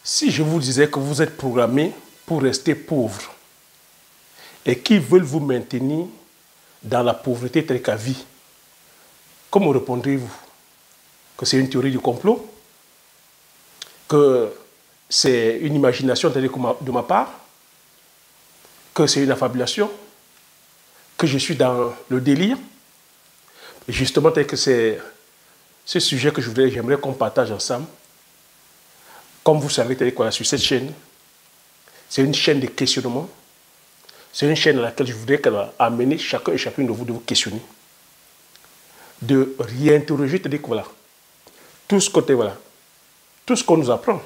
Si je vous disais que vous êtes programmé pour rester pauvre et qui veulent vous maintenir dans la pauvreté telle qu'à vie, comment répondrez-vous? Que c'est une théorie du complot? Que c'est une imagination de ma part? Que c'est une affabulation? Que je suis dans le délire? Et justement, tel que c'est ce sujet que j'aimerais qu'on partage ensemble. Comme vous savez, sur cette chaîne, c'est une chaîne de questionnement. C'est une chaîne à laquelle je voudrais amener chacun et chacune de vous questionner. De réinterroger, voilà, tout ce côté, voilà, tout ce qu'on nous apprend.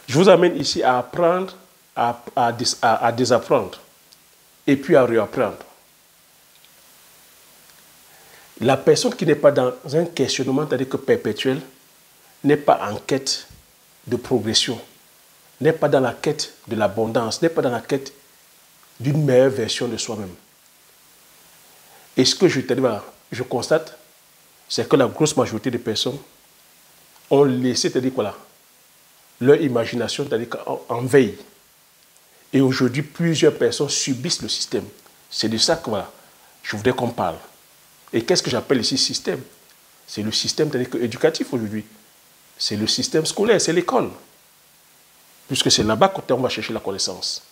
Je vous amène ici à apprendre, à désapprendre, et puis à réapprendre. La personne qui n'est pas dans un questionnement, c'est-à-dire que perpétuel, n'est pas en quête de progression, n'est pas dans la quête de l'abondance, n'est pas dans la quête d'une meilleure version de soi-même. Et ce que je constate, c'est que la grosse majorité des personnes ont laissé, c'est-à-dire voilà, leur imagination, c'est-à-dire en veille. Et aujourd'hui, plusieurs personnes subissent le système. C'est de ça que voilà, je voudrais qu'on parle. Et qu'est-ce que j'appelle ici système? C'est le système éducatif aujourd'hui. C'est le système scolaire, c'est l'école. Puisque c'est là-bas qu'on va chercher la connaissance.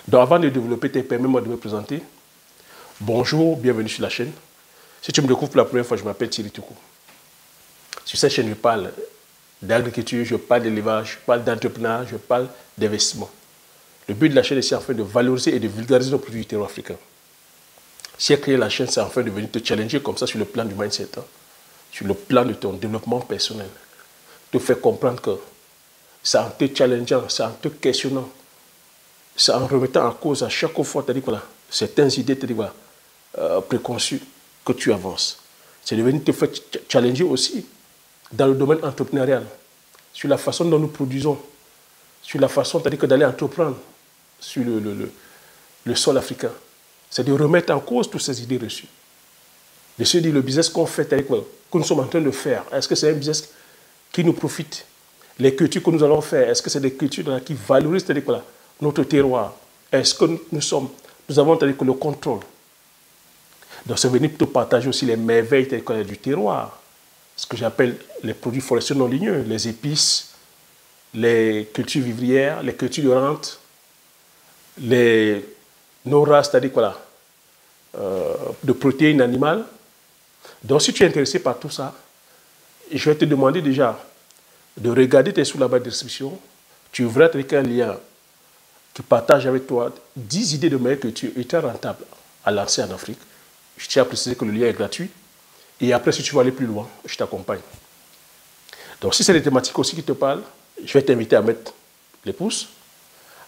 Donc avant de développer, permets-moi de me présenter. Bonjour, bienvenue sur la chaîne. Si tu me découvres pour la première fois, je m'appelle Thierry Toukou. Sur cette chaîne, je parle d'agriculture, je parle d'élevage, je parle d'entrepreneuriat, je parle d'investissement. Le but de la chaîne, c'est enfin de valoriser et de vulgariser nos produits du terroir africain. Si j'ai créé la chaîne, c'est enfin de venir te challenger comme ça sur le plan du mindset, hein, sur le plan de ton développement personnel. Te faire comprendre que c'est en te challengeant, c'est en te questionnant, c'est en remettant en cause à chaque fois voilà, certaines idées voilà, préconçues que tu avances. C'est de venir te faire challenger aussi dans le domaine entrepreneurial, sur la façon dont nous produisons, sur la façon d'aller entreprendre sur le sol africain. C'est de remettre en cause toutes ces idées reçues. De se dire le business qu'on fait, que nous sommes en train de faire, est-ce que c'est un business qui nous profite? Les cultures que nous allons faire, est-ce que c'est des cultures qui valorisent voilà, notre terroir? Est-ce que nous avons le contrôle? Donc c'est venir te partager aussi les merveilles du terroir, ce que j'appelle les produits forestiers non ligneux, les épices, les cultures vivrières, les cultures de rente, nos races, c'est-à-dire voilà, de protéines animales. Donc si tu es intéressé par tout ça, je vais te demander déjà de regarder sous la barre de description. Tu verras un lien qui partage avec toi 10 idées de meilleures cultures hyper rentables à lancer en Afrique. Je tiens à préciser que le lien est gratuit. Et après, si tu veux aller plus loin, je t'accompagne. Donc, si c'est des thématiques aussi qui te parlent, je vais t'inviter à mettre les pouces,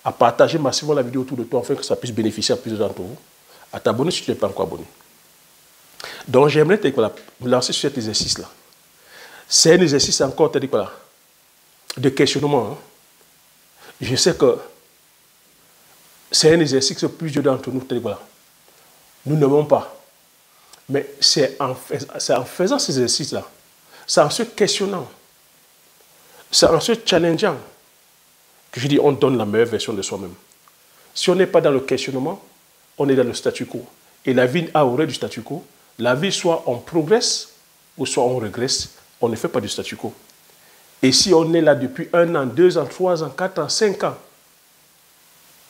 à partager massivement la vidéo autour de toi afin que ça puisse bénéficier à plusieurs d'entre vous, à t'abonner si tu n'es pas encore abonné. Donc, j'aimerais me lancer sur cet exercice-là. C'est un exercice encore voilà, de questionnement. Hein. Je sais que c'est un exercice que plusieurs d'entre nous, voilà, nous n'aimons pas. Mais c'est en faisant ces exercices-là, c'est en se questionnant, c'est en se challengeant que je dis on donne la meilleure version de soi-même. Si on n'est pas dans le questionnement, on est dans le statu quo. Et la vie a horreur du statu quo. La vie, soit on progresse, ou soit on régresse. On ne fait pas du statu quo. Et si on est là depuis 1 an, 2 ans, 3 ans, 4 ans, 5 ans,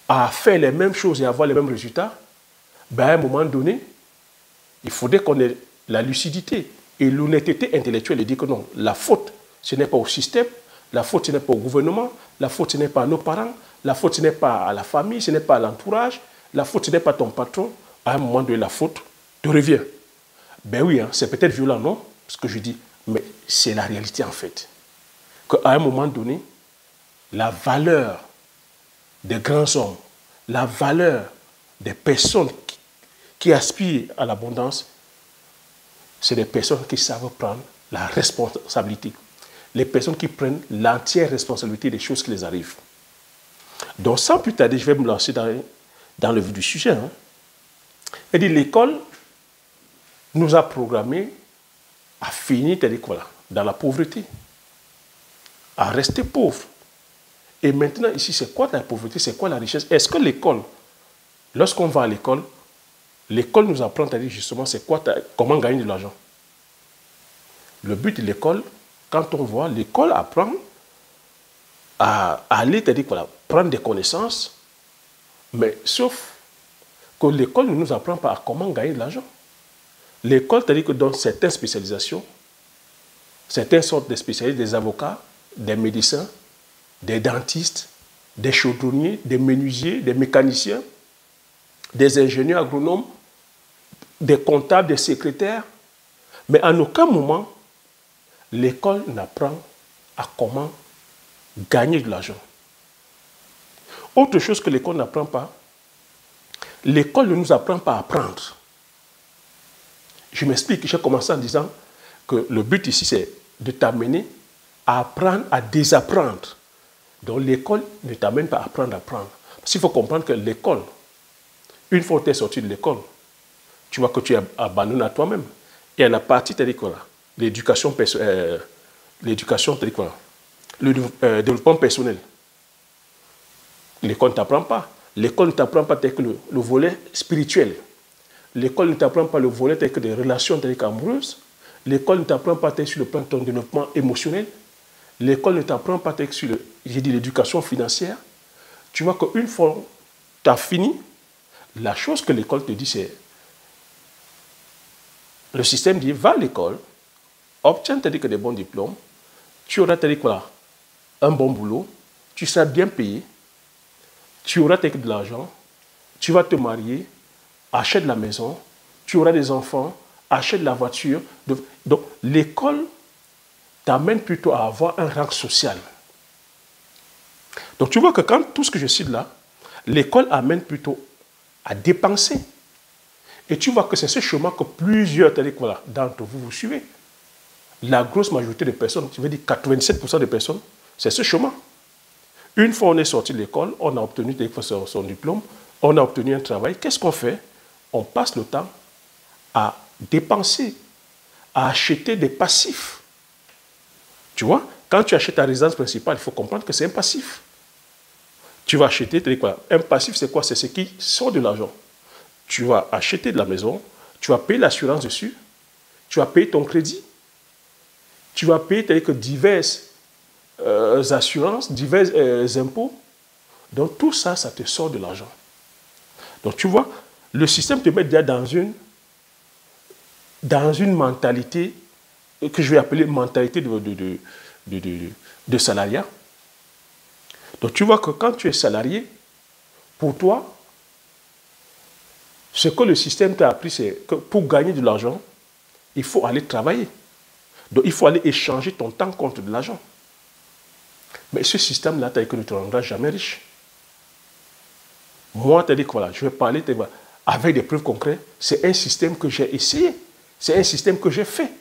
à faire les mêmes choses et avoir les mêmes résultats, ben à un moment donné, il faudrait qu'on ait la lucidité et l'honnêteté intellectuelle et dire que non, la faute, ce n'est pas au système, la faute, ce n'est pas au gouvernement, la faute, ce n'est pas à nos parents, la faute, ce n'est pas à la famille, ce n'est pas à l'entourage, la faute, ce n'est pas à ton patron. À un moment donné, la faute te revient. Ben oui, hein, c'est peut-être violent, non? Ce que je dis, mais c'est la réalité en fait. Qu'à un moment donné, la valeur des grands hommes, la valeur des personnes qui aspirent à l'abondance, c'est des personnes qui savent prendre la responsabilité. Les personnes qui prennent l'entière responsabilité des choses qui les arrivent. Donc, sans plus tarder, je vais me lancer dans le vif du sujet. Hein. Et l'école nous a programmés à finir voilà, dans la pauvreté. à rester pauvre. Et maintenant, ici, c'est quoi la pauvreté? C'est quoi la richesse? Est-ce que l'école, lorsqu'on va à l'école, l'école nous apprend à dire justement c'est quoi, comment gagner de l'argent? Le but de l'école, quand on voit, l'école apprend à aller, c'est-à-dire voilà, prendre des connaissances, mais sauf que l'école ne nous apprend pas à comment gagner de l'argent. L'école, c'est-à-dire que dans certaines spécialisations, certaines sortes de spécialistes, des avocats, des médecins, des dentistes, des chaudronniers, des menuisiers, des mécaniciens, des ingénieurs agronomes, des comptables, des secrétaires. Mais en aucun moment, l'école n'apprend à comment gagner de l'argent. Autre chose que l'école n'apprend pas, l'école ne nous apprend pas à apprendre. Je m'explique, j'ai commencé en disant que le but ici, c'est de t'amener à apprendre, à désapprendre. Donc l'école ne t'amène pas à apprendre à apprendre. Parce qu'il faut comprendre que l'école, une fois que tu es sorti de l'école, tu vois que tu es abandonné à toi-même. Et à la partie, tu as dit quoi là? L'éducation, l'éducation, tu as dit quoi là? Le développement personnel. L'école ne t'apprend pas. L'école ne t'apprend pas tel que le volet spirituel. L'école ne t'apprend pas le volet tel que des relations amoureuses. L'école ne t'apprend pas tel sur le plan de ton développement émotionnel. L'école ne t'apprend pas tel que sur l'éducation financière. Tu vois qu'une fois que tu as fini, la chose que l'école te dit, c'est le système dit, va à l'école, obtiens des bons diplômes, tu auras quoi, un bon boulot, tu seras bien payé, tu auras de l'argent, tu vas te marier, achète la maison, tu auras des enfants, achète la voiture. Donc l'école t'amène plutôt à avoir un rang social. Donc tu vois que quand tout ce que je cite là, l'école amène plutôt à dépenser. Et tu vois que c'est ce chemin que plusieurs voilà, d'entre vous, vous suivez. La grosse majorité des personnes, tu veux dire 87% des personnes, c'est ce chemin. Une fois on est sorti de l'école, on a obtenu son diplôme, on a obtenu un travail, qu'est-ce qu'on fait? On passe le temps à dépenser, à acheter des passifs. Tu vois, quand tu achètes ta résidence principale, il faut comprendre que c'est un passif. Tu vas acheter, quoi? Un passif, c'est quoi? C'est ce qui sort de l'argent. Tu vas acheter de la maison, tu vas payer l'assurance dessus, tu vas payer ton crédit, tu vas payer diverses assurances, divers impôts. Donc tout ça, ça te sort de l'argent. Donc tu vois, le système te met déjà dans une mentalité que je vais appeler mentalité de salariat. Donc tu vois que quand tu es salarié, pour toi, ce que le système t'a appris, c'est que pour gagner de l'argent, il faut aller travailler. Donc il faut aller échanger ton temps contre de l'argent. Mais ce système-là, tu as dit que ne te rendra jamais riche. Moi, tu as dit que voilà, je vais parler avec des preuves concrètes. C'est un système que j'ai essayé. C'est un système que j'ai fait.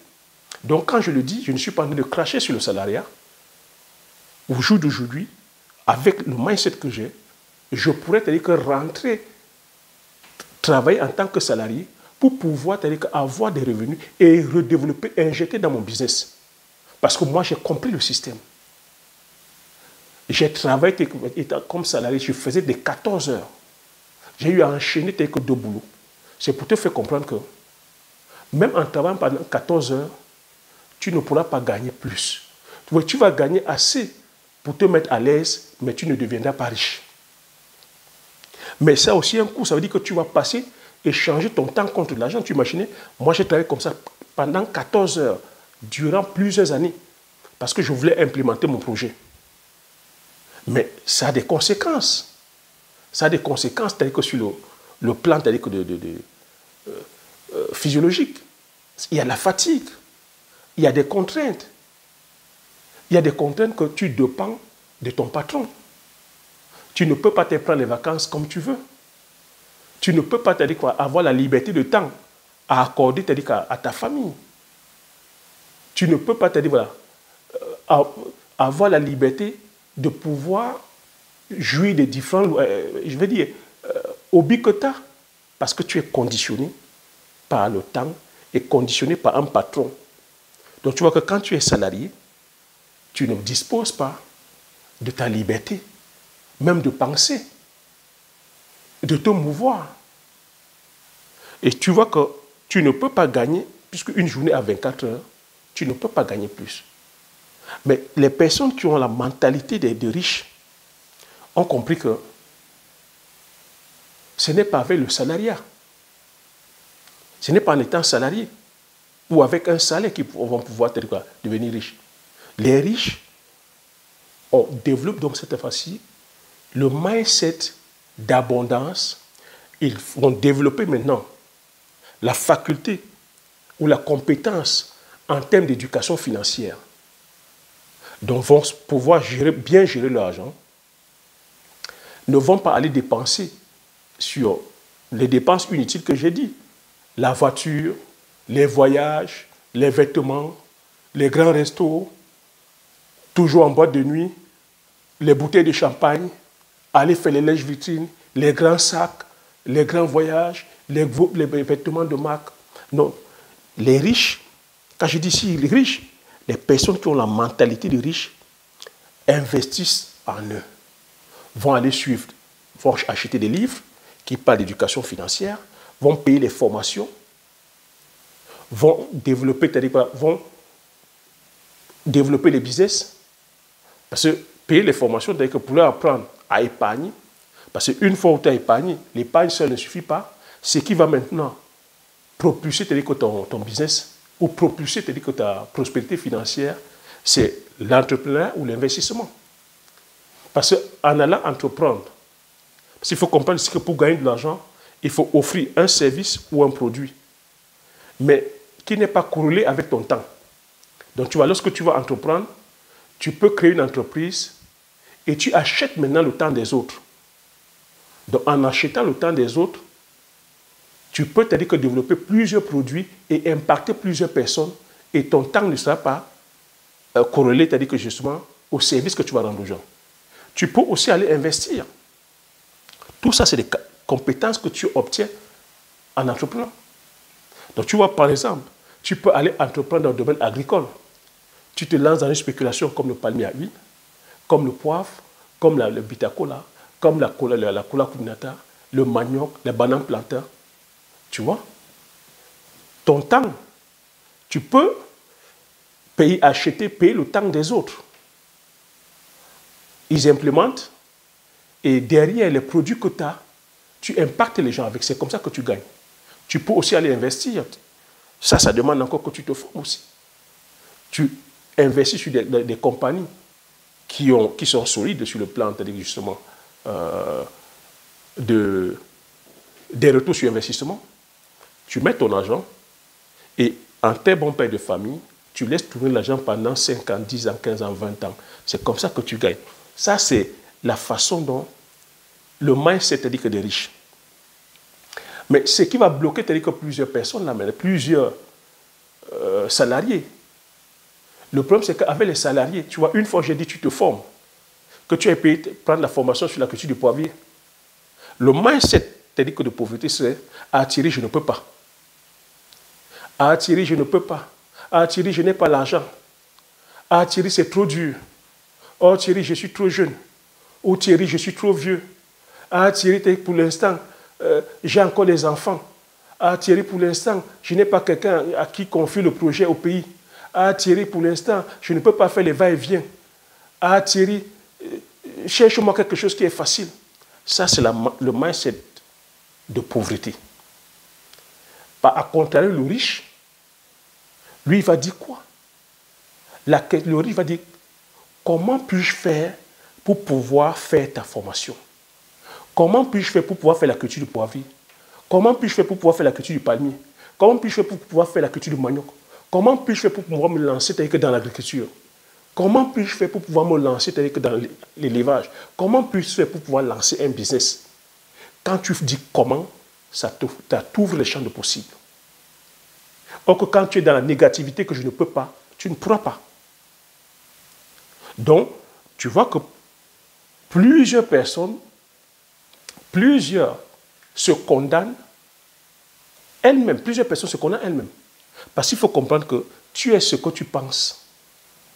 Donc quand je le dis, je ne suis pas en train de cracher sur le salariat. Au jour d'aujourd'hui, avec le mindset que j'ai, je pourrais te dire que rentrer, travailler en tant que salarié pour pouvoir avoir des revenus et redévelopper, injecter dans mon business. Parce que moi, j'ai compris le système. J'ai travaillé comme salarié, je faisais des 14 heures. J'ai eu à enchaîner tel que 2 boulots. C'est pour te faire comprendre que même en travaillant pendant 14 heures, tu ne pourras pas gagner plus. Tu vas gagner assez pour te mettre à l'aise, mais tu ne deviendras pas riche. Mais ça a aussi un coût. Ça veut dire que tu vas passer et changer ton temps contre de l'argent. Tu imagines, moi j'ai travaillé comme ça pendant 14 heures, durant plusieurs années, parce que je voulais implémenter mon projet. Mais ça a des conséquences. Ça a des conséquences telles que sur le plan physiologique. Il y a la fatigue. Il y a des contraintes. Il y a des contraintes que tu dépends de ton patron. Tu ne peux pas te prendre les vacances comme tu veux. Tu ne peux pas avoir la liberté de temps à accorder à ta famille. Tu ne peux pas avoir la liberté de pouvoir jouir des différents, hobbies que tu as. Parce que tu es conditionné par le temps et conditionné par un patron. Donc tu vois que quand tu es salarié, tu ne disposes pas de ta liberté, même de penser, de te mouvoir. Et tu vois que tu ne peux pas gagner, puisque une journée à 24 heures, tu ne peux pas gagner plus. Mais les personnes qui ont la mentalité des riches ont compris que ce n'est pas avec le salariat, ce n'est pas en étant salarié ou avec un salaire qu'ils vont pouvoir devenir riches. Les riches développent donc cette fois-ci le mindset d'abondance. Ils vont développer maintenant la faculté ou la compétence en termes d'éducation financière. Donc vont pouvoir bien gérer leur argent, ne vont pas aller dépenser sur les dépenses inutiles que j'ai dit, la voiture, les voyages, les vêtements, les grands restos, toujours en boîte de nuit, les bouteilles de champagne, aller faire les lèches vitrines, les grands sacs, les grands voyages, les vêtements de marque. Non, les riches, quand je dis ici les riches, les personnes qui ont la mentalité de riches investissent en eux, vont aller suivre, vont acheter des livres qui parlent d'éducation financière, vont payer les formations, vont développer les business, parce que payer les formations, c'est-à-dire que pour leur apprendre à épargner, parce qu'une fois où tu as épargné, l'épargne seule ne suffit pas, ce qui va maintenant propulser ton business, ou propulser ta prospérité financière, c'est l'entrepreneuriat ou l'investissement. Parce qu'en allant entreprendre, parce qu'il faut comprendre que pour gagner de l'argent, il faut offrir un service ou un produit, mais qui n'est pas corrélé avec ton temps. Donc tu vois, lorsque tu vas entreprendre, tu peux créer une entreprise et tu achètes maintenant le temps des autres. Donc en achetant le temps des autres, tu peux développer plusieurs produits et impacter plusieurs personnes et ton temps ne sera pas corrélé, c'est-à-dire que justement au service que tu vas rendre aux gens. Tu peux aussi aller investir. Tout ça, c'est des compétences que tu obtiens en entreprenant. Donc tu vois, par exemple, tu peux aller entreprendre dans le domaine agricole. Tu te lances dans une spéculation comme le palmier à huile, comme le poivre, comme le bitacola, comme la cola cuminata, le manioc, les bananes plantains. Tu vois, ton temps, tu peux payer le temps des autres. Ils implémentent et derrière les produits que tu as, tu impactes les gens avec. C'est comme ça que tu gagnes. Tu peux aussi aller investir. Ça demande encore que tu te formes aussi. Tu investis sur des compagnies qui sont solides sur le plan, c'est-à-dire justement des retours sur investissement. Tu mets ton argent et en très bon père de famille, tu laisses tourner l'argent pendant 5 ans, 10 ans, 15 ans, 20 ans. C'est comme ça que tu gagnes. Ça, c'est la façon dont le mindset, c'est-à-dire que des riches. Mais ce qui va bloquer, c'est-à-dire que plusieurs personnes, plusieurs salariés. Le problème, c'est qu'avec les salariés, tu vois, une fois j'ai dit tu te formes, que tu as payé prendre la formation sur la culture du poivrier. Le mindset, c'est-à-dire que de pauvreté, c'est à attirer, je ne peux pas. À attirer, je ne peux pas. À attirer, je n'ai pas l'argent. À attirer, c'est trop dur. Oh Thierry, je suis trop jeune. Oh Thierry, je suis trop vieux. Ah Thierry, pour l'instant, j'ai encore des enfants. Ah Thierry, pour l'instant, je n'ai pas quelqu'un à qui confier le projet au pays. Ah Thierry, pour l'instant, je ne peux pas faire les va-et-vient. Ah Thierry, cherche-moi quelque chose qui est facile. Ça, c'est le mindset de pauvreté. À contrario, le riche, lui, il va dire quoi? Le riche va dire, comment puis-je faire pour pouvoir faire ta formation? Comment puis-je faire pour pouvoir faire la culture du poivrier? Comment puis-je faire pour pouvoir faire la culture du palmier? Comment puis-je faire pour pouvoir faire la culture du manioc? Comment puis-je faire pour pouvoir me lancer dans l'agriculture? Comment puis-je faire pour pouvoir me lancer dans l'élevage? Comment puis-je faire pour pouvoir lancer un business? Quand tu dis comment, ça t'ouvre les champs de possibles. Or que quand tu es dans la négativité que je ne peux pas, tu ne pourras pas. Donc, tu vois que plusieurs personnes, se condamnent elles-mêmes. Plusieurs personnes se condamnent elles-mêmes. Parce qu'il faut comprendre que tu es ce que tu penses.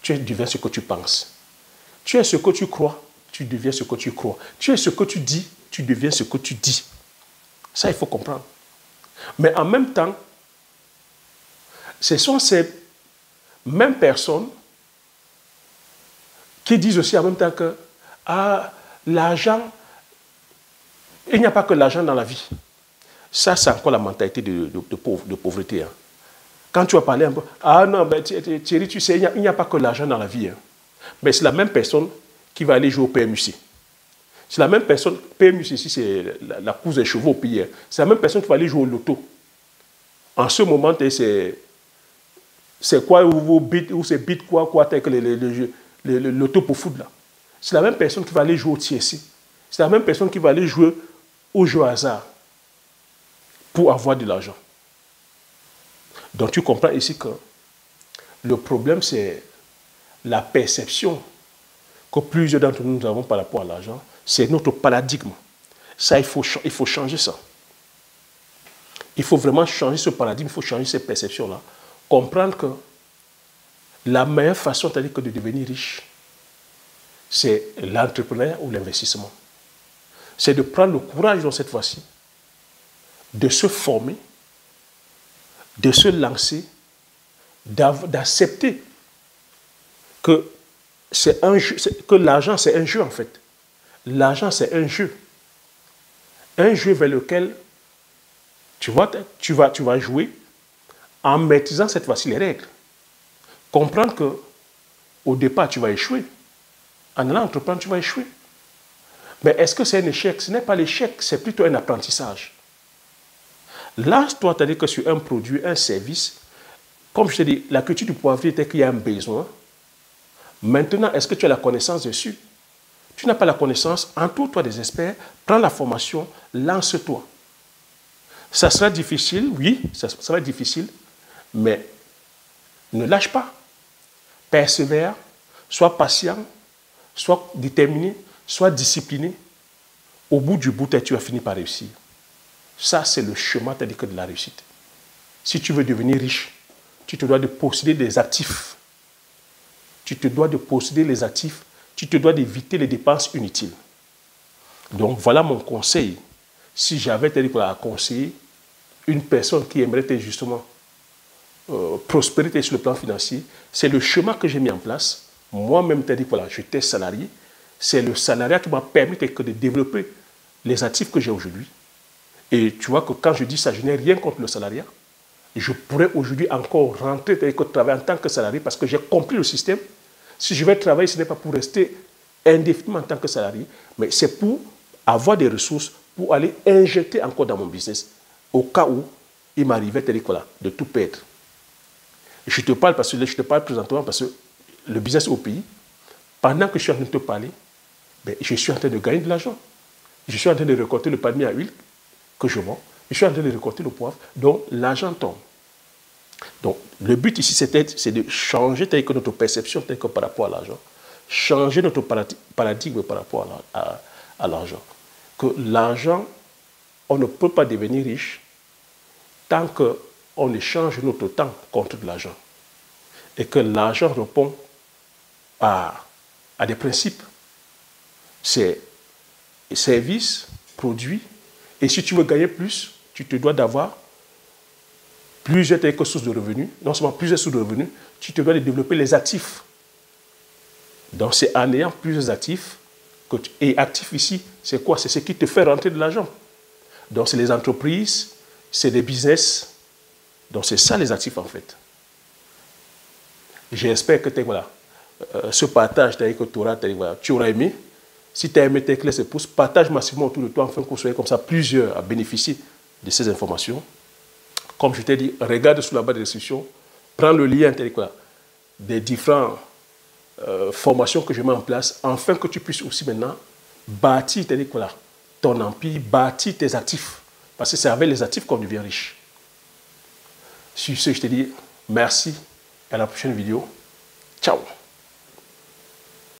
tu deviens ce que tu penses. Tu es ce que tu crois, tu deviens ce que tu crois. Tu es ce que tu dis, tu deviens ce que tu dis. Ça, il faut comprendre. Mais en même temps, ce sont ces mêmes personnes qui disent aussi en même temps que l'argent, il n'y a pas que l'argent dans la vie. Ça, c'est encore la mentalité de pauvreté. Hein. Quand tu vas parler un peu, ah non, ben, Thierry, tu sais, il n'y a pas que l'argent dans la vie. Hein. Mais c'est la même personne qui va aller jouer au PMUC. C'est la même personne, PMUC ici, c'est la course des chevaux au pays. Hein. C'est la même personne qui va aller jouer au loto. En ce moment, c'est quoi, ou c'est bit quoi, que le loto pour foot là. C'est la même personne qui va aller jouer au TSC. C'est la même personne qui va aller jouer au jeu hasard pour avoir de l'argent. Donc tu comprends ici que le problème, c'est la perception que plusieurs d'entre nous avons par rapport à l'argent. C'est notre paradigme. Ça, il faut changer ça. Il faut vraiment changer ce paradigme, il faut changer ces perceptions-là. Comprendre que la meilleure façon que de devenir riche, c'est l'entrepreneuriat ou l'investissement. C'est de prendre le courage dans cette fois-ci, de se former, de se lancer, d'accepter que l'argent, c'est un jeu en fait. L'argent, c'est un jeu. Un jeu vers lequel tu vas jouer en maîtrisant cette fois-ci les règles. Comprendre qu'au départ, tu vas échouer. En allant entreprendre, tu vas échouer. Mais est-ce que c'est un échec? Ce n'est pas l'échec, c'est plutôt un apprentissage. Lance-toi, c'est-à-dire que sur un produit, un service, comme je te dis, la culture du poivrier est qu'il y a un besoin. Maintenant, est-ce que tu as la connaissance dessus? Tu n'as pas la connaissance, entoure-toi des experts, prends la formation, lance-toi. Ça sera difficile, oui, ça sera difficile, mais ne lâche pas. Persévère, sois patient, sois déterminé, sois discipliné. Au bout du bout, tu vas finir par réussir. Ça, c'est le chemin de la réussite. Si tu veux devenir riche, tu te dois de posséder des actifs. Tu te dois de posséder les actifs. Tu te dois d'éviter les dépenses inutiles. Donc, voilà mon conseil. Si j'avais à conseiller une personne qui aimerait justement prospérer sur le plan financier, c'est le chemin que j'ai mis en place. Moi-même, j'étais salarié. C'est le salariat qui m'a permis de développer les actifs que j'ai aujourd'hui. Et tu vois que quand je dis ça, je n'ai rien contre le salariat. Je pourrais aujourd'hui encore rentrer travailler en tant que salarié parce que j'ai compris le système. Si je vais travailler, ce n'est pas pour rester indéfiniment en tant que salarié, mais c'est pour avoir des ressources pour aller injecter encore dans mon business au cas où il m'arrivait de tout perdre. Je te parle présentement parce que le business au pays, pendant que je suis en train de te parler, je suis en train de gagner de l'argent. Je suis en train de récolter le palmier à huile que je vends. Je suis en train de récolter le poivre, donc l'argent tombe. Donc, le but ici, c'est de changer notre perception par rapport à l'argent. Changer notre paradigme par rapport à l'argent. Que l'argent, on ne peut pas devenir riche tant qu'on échange notre temps contre de l'argent. Et que l'argent répond à des principes. C'est services, produits. Et si tu veux gagner plus, tu te dois d'avoir plusieurs sources de revenus, non seulement plusieurs sources de revenus, tu te dois de développer les actifs. Donc c'est en ayant plusieurs actifs, et actifs ici, c'est quoi? C'est ce qui te fait rentrer de l'argent. Donc c'est les entreprises, c'est des business, donc c'est ça les actifs en fait. J'espère que ce partage que tu auras aimé. Si tu as aimé, tes clés se poussent, partage massivement autour de toi afin qu'on soit comme ça plusieurs à bénéficier de ces informations. Comme je t'ai dit, regarde sous la barre de description, prends le lien des différentes formations que je mets en place, afin que tu puisses aussi maintenant bâtir ton empire, bâtir tes actifs. Parce que c'est avec les actifs qu'on devient riche. Sur ce, je te dis merci et à la prochaine vidéo. Ciao.